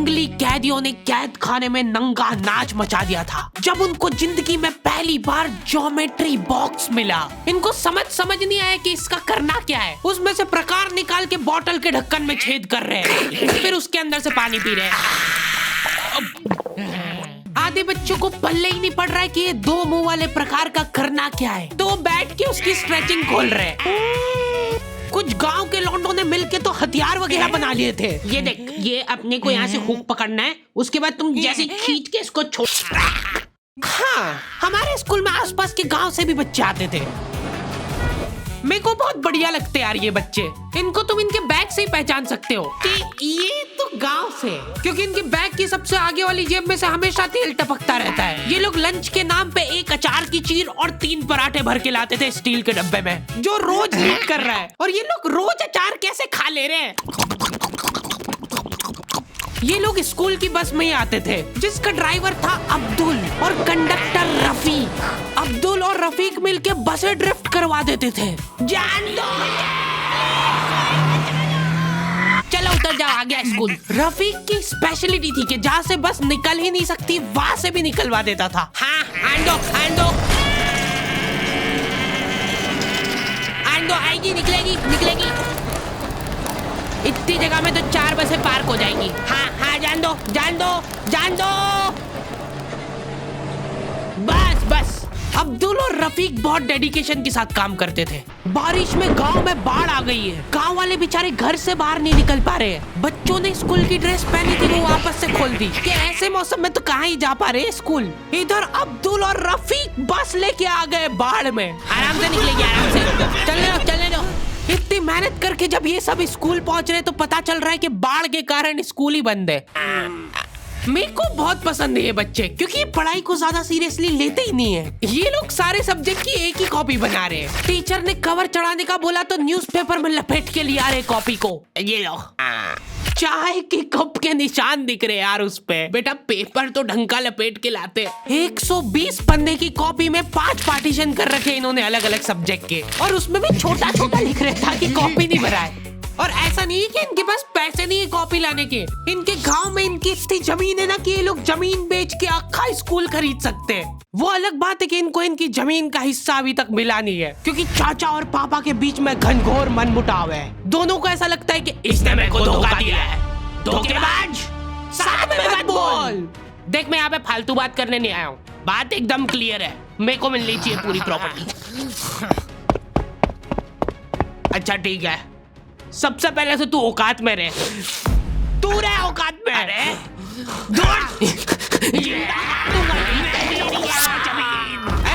जंगली कैदियों ने कैद खाने में नंगा नाच मचा दिया था जब उनको जिंदगी में पहली बार ज्योमेट्री बॉक्स मिला। इनको समझ नहीं आया कि इसका करना क्या है। उसमें से प्रकार निकाल के बोतल के ढक्कन में छेद कर रहे हैं, फिर उसके अंदर से पानी पी रहे हैं। आधे बच्चों को पल्ले ही नहीं पड़ रहा है कि ये दो मुंह वाले प्रकार का करना क्या है, तो वो बैठ के उसकी स्ट्रेचिंग खोल रहे हैं। कुछ गांव के लौंडों ने मिलके तो हथियार वगैरह बना लिए थे। ये देख, ये अपने को यहाँ से हुक पकड़ना है, उसके बाद तुम जैसे खींच के इसको छोड़। हाँ, हमारे स्कूल में आसपास के गांव से भी बच्चे आते थे। मेरे को बहुत बढ़िया लगते यार ये बच्चे। इनको तुम इनके बैग से ही पहचान सकते हो कि ये तो गांव से, क्योंकि इनके बैग की सबसे आगे वाली जेब में से हमेशा तेल टपकता रहता है। ये लोग लंच के नाम पे एक अचार की चीर और 3 पराठे भर के लाते थे स्टील के डब्बे में, जो रोज लीक कर रहा है। और ये लोग रोज अचार कैसे खा ले रहे हैं। ये लोग स्कूल की बस में ही आते थे, जिसका ड्राइवर था अब्दुल और कंडक्टर रफीक। अब्दुल और रफीक मिलके बसें ड्रिफ्ट करवा देते थे। जान दो, चलो उतर जाओ, आ गया स्कूल। रफीक की स्पेशलिटी थी कि जहाँ से बस निकल ही नहीं सकती वहाँ से भी निकलवा देता था। हाँ, आंदो आएगी, निकलेगी। इतनी जगह में तो 4 बसें पार्क हो जाएंगी। हाँ, जान दो। बस। अब्दुल और रफीक बहुत डेडिकेशन के साथ काम करते थे। बारिश में गांव में बाढ़ आ गई है। गांव वाले बेचारे घर से बाहर नहीं निकल पा रहे हैं। बच्चों ने स्कूल की ड्रेस पहनी थी, वो वापस से खोल दी कि ऐसे मौसम में तो कहाँ ही जा पा रहे स्कूल। इधर अब्दुल और रफीक बस लेके आ गए बाढ़ में। आराम से निकलेगी, आराम से। चलने दो। इतनी मेहनत करके जब ये सब स्कूल पहुंच रहे तो पता चल रहा है कि बाढ़ के कारण स्कूल ही बंद है। मेरे को बहुत पसंद है ये बच्चे, क्योंकि ये पढ़ाई को ज्यादा सीरियसली लेते ही नहीं है। ये लोग सारे सब्जेक्ट की एक ही कॉपी बना रहे हैं। टीचर ने कवर चढ़ाने का बोला तो न्यूज़पेपर में लपेट के लिए आ रहे कॉपी को। ये लो, चाय के कप के निशान दिख रहे यार उस पे। बेटा पेपर तो ढंग का लपेट के लाते। 120 पन्ने की कॉपी में 5 पार्टीशन कर रखे इन्होंने अलग अलग सब्जेक्ट के, और उसमें भी छोटा लिख रहे ताकि कॉपी नहीं भराए। और ऐसा नहीं है कि इनके पास पैसे नहीं है कॉपी लाने के। इनके गांव में इनकी इतनी जमीन है ना कि ये लोग जमीन बेच के अक्खा स्कूल खरीद सकते हैं। वो अलग बात है कि इनको इनकी जमीन का हिस्सा अभी तक मिला नहीं है, क्योंकि चाचा और पापा के बीच में घनघोर मनमुटाव है। दोनों को ऐसा लगता है कि इसने मेरे को धोखा दिया है। धोखेबाज, साथ में मत बोल। देख, मैं यहाँ पे फालतू बात करने नहीं आया हूँ। बात एकदम क्लियर है, मेरे को मिलनी चाहिए पूरी प्रॉपर्टी। अच्छा ठीक है, सबसे पहले तो तू औकात में रहे। तू रहे औकात में। अरे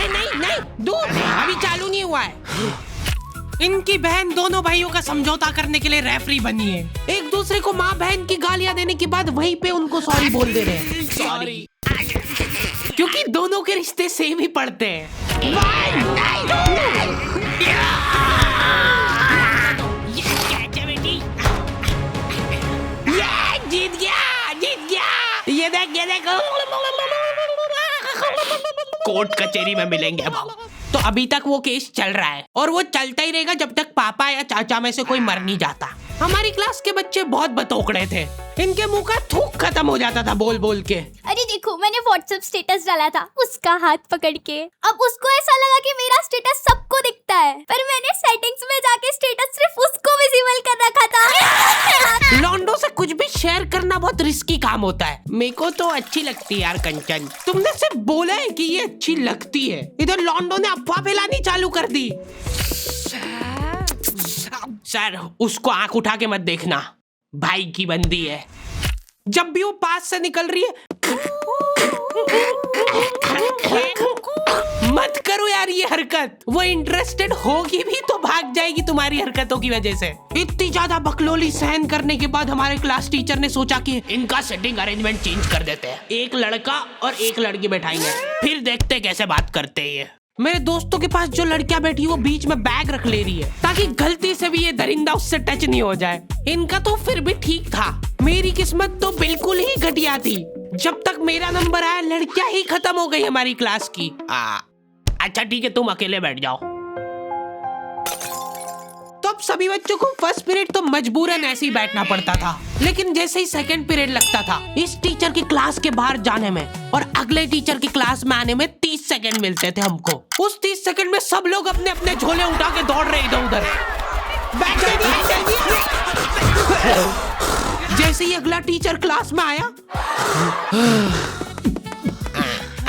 नहीं दूर, अभी चालू नहीं हुआ है। इनकी बहन दोनों भाइयों का समझौता करने के लिए रेफरी बनी है। एक दूसरे को माँ बहन की गालियां देने के बाद वहीं पे उनको सॉरी बोल दे रहे हैं। सॉरी, क्योंकि दोनों के रिश्ते सेम ही पड़ते हैं। जीत गया। ये देख कोर्ट कचहरी में मिलेंगे अब। तो अभी तक वो केस चल रहा है और वो चलता ही रहेगा जब तक पापा या चाचा में से कोई मर नहीं जाता। हमारी क्लास के बच्चे बहुत बतौकड़े थे। इनके मुंह का थूक खत्म हो जाता था बोल के। अरे देखो, मैंने व्हाट्सएप स्टेटस डाला था उसका हाथ पकड़ के। अब उसको ऐसा लगा कि मेरा स्टेटस सबको दिखता है, पर मैंने सेटिंग्स में जाके स्टेटस सिर्फ उसको विजिबल कर रखा था। लॉन्डो से कुछ भी शेयर करना बहुत रिस्की काम होता है। मेरे को तो अच्छी लगती है यार कंचन। तुमने सिर्फ बोला है कि ये अच्छी लगती है, इधर लॉन्डो ने अफवाह फैलानी चालू कर दी। सर, उसको आंख उठा के मत देखना, भाई की बंदी है। जब भी वो पास से निकल रही है मत करो यार ये हरकत। वो इंटरेस्टेड होगी भी तो भाग जाएगी तुम्हारी हरकतों की वजह से। इतनी ज्यादा बकलोली सहन करने के बाद हमारे क्लास टीचर ने सोचा कि इनका सेटिंग अरेंजमेंट चेंज कर देते हैं। एक लड़का और एक लड़की बैठाएंगे, फिर देखते कैसे बात करते हैं ये। मेरे दोस्तों के पास जो लड़कियां बैठी वो बीच में बैग रख ले रही है ताकि गलती से भी ये दरिंदा उससे टच नहीं हो जाए। इनका तो फिर भी ठीक था, मेरी किस्मत तो बिल्कुल ही घटिया थी। जब तक मेरा नंबर आया लड़कियां ही खत्म हो गई हमारी क्लास की। अच्छा ठीक है, तुम अकेले बैठ जाओ। तो अब सभी बच्चों को फर्स्ट पीरियड तो मजबूरन ऐसे ही बैठना पड़ता था। लेकिन जैसे ही सेकंड पीरियड लगता था इस टीचर की क्लास के बाहर जाने में और अगले टीचर की क्लास में आने में 30 सेकंड मिलते थे हमको। उस 30 सेकंड में सब लोग अपने अपने झोले उठा के दौड़ रहे इधर उधर। जैसे ही अगला टीचर क्लास में आया,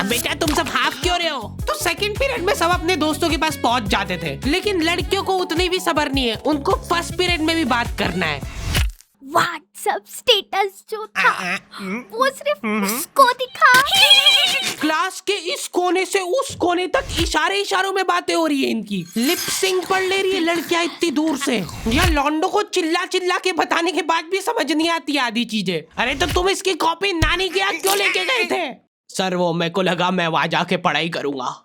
बेटा तुम सब हाफ क्यों रहे हो? तो सेकंड पीरियड में सब अपने दोस्तों के पास पहुंच जाते थे, लेकिन लड़कियों को उतनी भी सब्र नहीं है, उनको फर्स्ट पीरियड में भी बात करना है। व्हाट्सएप स्टेटस जो था वो सिर्फ उसको दिखा। क्लास के इस कोने से उस कोने तक इशारों में बातें हो रही है इनकी। लिप सिंक पढ़ ले रही है लड़कियां इतनी दूर से। या लौंडो को चिल्ला चिल्ला के बताने के बाद भी समझ नहीं आती आधी चीजें। अरे तो तुम इसकी कॉपी नानी के यहाँ क्यों लेके गए थे? सर वो मेरे को लगा मैं वहां जाके पढ़ाई करूंगा।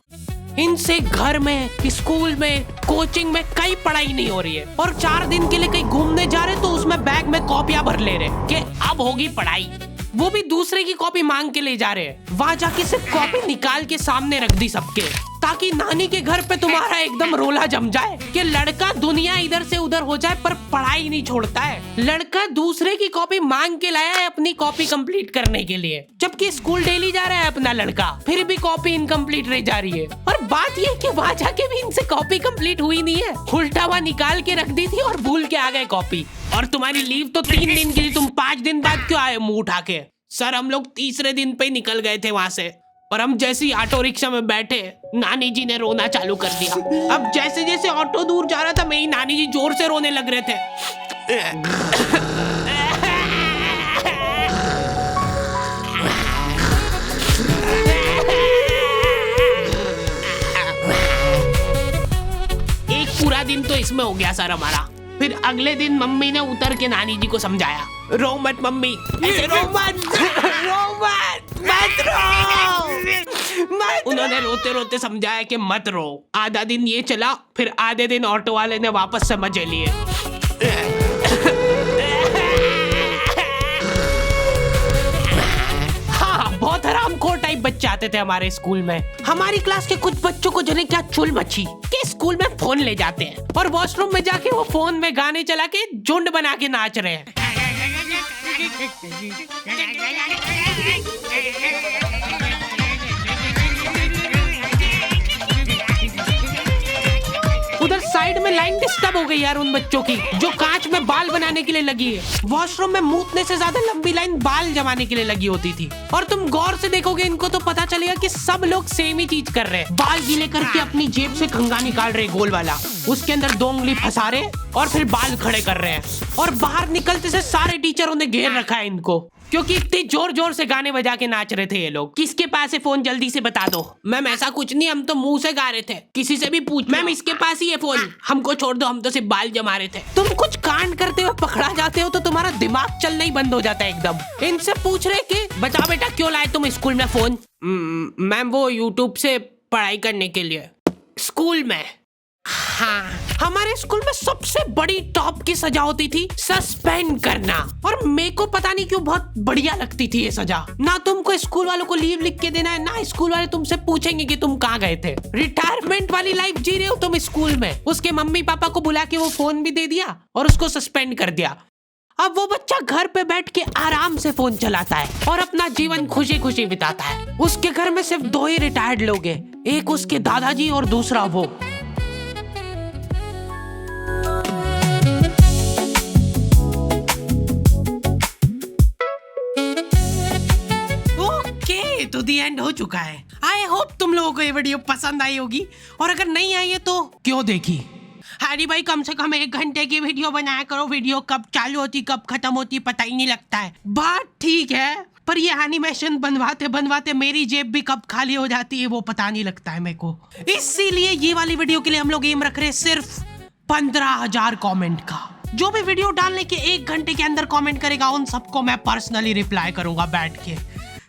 इनसे घर में, स्कूल में, कोचिंग में कई पढ़ाई नहीं हो रही है और 4 दिन के लिए कहीं घूमने जा रहे तो उसमें बैग में कॉपियां भर ले रहे कि अब होगी पढ़ाई। वो भी दूसरे की कॉपी मांग के ले जा रहे हैं। वहां जाके सिर्फ कॉपी निकाल के सामने रख दी सबके, ताकि नानी के घर पे तुम्हारा एकदम रोला जम जाए कि लड़का दुनिया इधर से उधर हो जाए पर पढ़ाई नहीं छोड़ता है। लड़का दूसरे की कॉपी मांग के लाया है अपनी कॉपी कंप्लीट करने के लिए, जबकि स्कूल डेली जा रहा है अपना लड़का, फिर भी कॉपी इनकम्प्लीट रह जा रही है। और बात ये कि वहां जाके भी इनसे कॉपी कंप्लीट हुई नहीं है, उल्टा हुआ निकाल के रख दी थी और भूल के आ गए कॉपी। और तुम्हारी लीव तो 3 दिन की थी, तुम 5 दिन बाद क्यों आए मुंह उठा के? सर हम लोग तीसरे दिन पे निकल गए थे वहां से, और हम जैसे ही ऑटो रिक्शा में बैठे नानी जी ने रोना चालू कर दिया। अब जैसे जैसे ऑटो दूर जा रहा था मेरी नानी जी जोर से रोने लग रहे थे। एक पूरा दिन तो इसमें हो गया सर हमारा। फिर अगले दिन मम्मी ने उतर के नानी जी को समझाया, रो मत मम्मी, ऐसे रो मत, रो मत रो। उन्होंने रोते रोते समझाया कि मत रो। आधा दिन ये चला, फिर आधे दिन ऑटो वाले ने वापस से मजे लिए। हाँ बहुत हरामखोर टाइप बच्चे आते थे हमारे स्कूल में। हमारी क्लास के कुछ बच्चों को जने क्या चुल मची कि स्कूल में फोन ले जाते हैं और वॉशरूम में जाके वो फोन में गाने चला के झुंड बना के नाच रहे हैं। उधर साइड में लाइन डिस्टर्ब हो गई यार उन बच्चों की जो कांच में बाल बनाने के लिए लगी है। वॉशरूम में मूतने से ज्यादा लंबी लाइन बाल जमाने के लिए लगी होती थी। और तुम गौर से देखोगे इनको तो पता चलेगा कि सब लोग सेम ही चीज कर रहे हैं। बाल गीले करके अपनी जेब से कंघा निकाल रहे गोल वाला, उसके अंदर 2 उंगली फंसा रहे और फिर बाल खड़े कर रहे हैं। और बाहर निकलते से सारे टीचरों ने घेर रखा है इनको, क्योंकि इतनी जोर जोर से गाने बजा के नाच रहे थे ये लोग। किसके पास है फोन जल्दी से बता दो। मैम ऐसा कुछ नहीं, हम तो मुंह से गा रहे थे, किसी से भी पूछ। मैम इसके पास ही है फोन, हमको छोड़ दो, हम तो सिर्फ बाल जमा रहे थे। तुम कुछ कांड करते हुए पकड़ा जाते हो तो तुम्हारा दिमाग चलना ही बंद हो जाता है एकदम। इनसे पूछ रहे कि बता बेटा क्यों लाए तुम स्कूल में फोन? मैम वो यूट्यूब से पढ़ाई करने के लिए। स्कूल में? हाँ, हमारे स्कूल में सबसे बड़ी टॉप की सजा होती थी सस्पेंड करना, और मेरे को पता नहीं क्यों बहुत बढ़िया लगती थी ये सजा। ना तुमको स्कूल वालों को लीव लिख के देना है, ना स्कूल वाले तुमसे पूछेंगे कि तुम कहाँ गए थे। रिटायरमेंट वाली लाइफ जी रहे हो तुम स्कूल में। उसके मम्मी पापा को बुला के वो फोन भी दे दिया और उसको सस्पेंड कर दिया। अब वो बच्चा घर पे बैठ के आराम से फोन चलाता है और अपना जीवन खुशी खुशी बिताता है। उसके घर में सिर्फ 2 ही रिटायर्ड लोग हैं, एक उसके दादाजी और दूसरा वो। तो दी एंड हो चुका है। आई होप तुम लोगों को ये वीडियो पसंद आई होगी, और अगर नहीं आई है तो क्यों देखी। हरी भाई कम से कम 1 घंटे की वीडियो बनाया करो, वीडियो कब चालू होती कब खत्म होती पता ही नहीं लगता है। बात ठीक है, पर ये एनिमेशन बनवाते बनवाते मेरी जेब भी कब खाली हो जाती है वो पता नहीं लगता है मेरे को। इसीलिए ये वाली वीडियो के लिए हम लोग एम रख रहे हैं सिर्फ 15,000 कमेंट का। जो भी वीडियो डालने के 1 घंटे के अंदर कमेंट करेगा उन सबको मैं पर्सनली रिप्लाई करूंगा बैठ के।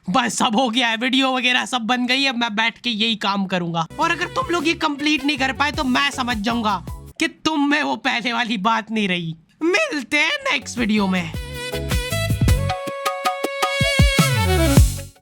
बस सब हो गया है, वीडियो वगैरह सब बन गई है, मैं बैठ के यही काम करूंगा। और अगर तुम लोग ये कंप्लीट नहीं कर पाए तो मैं समझ जाऊंगा कि तुम में वो पहले वाली बात नहीं रही। मिलते हैं नेक्स्ट वीडियो में।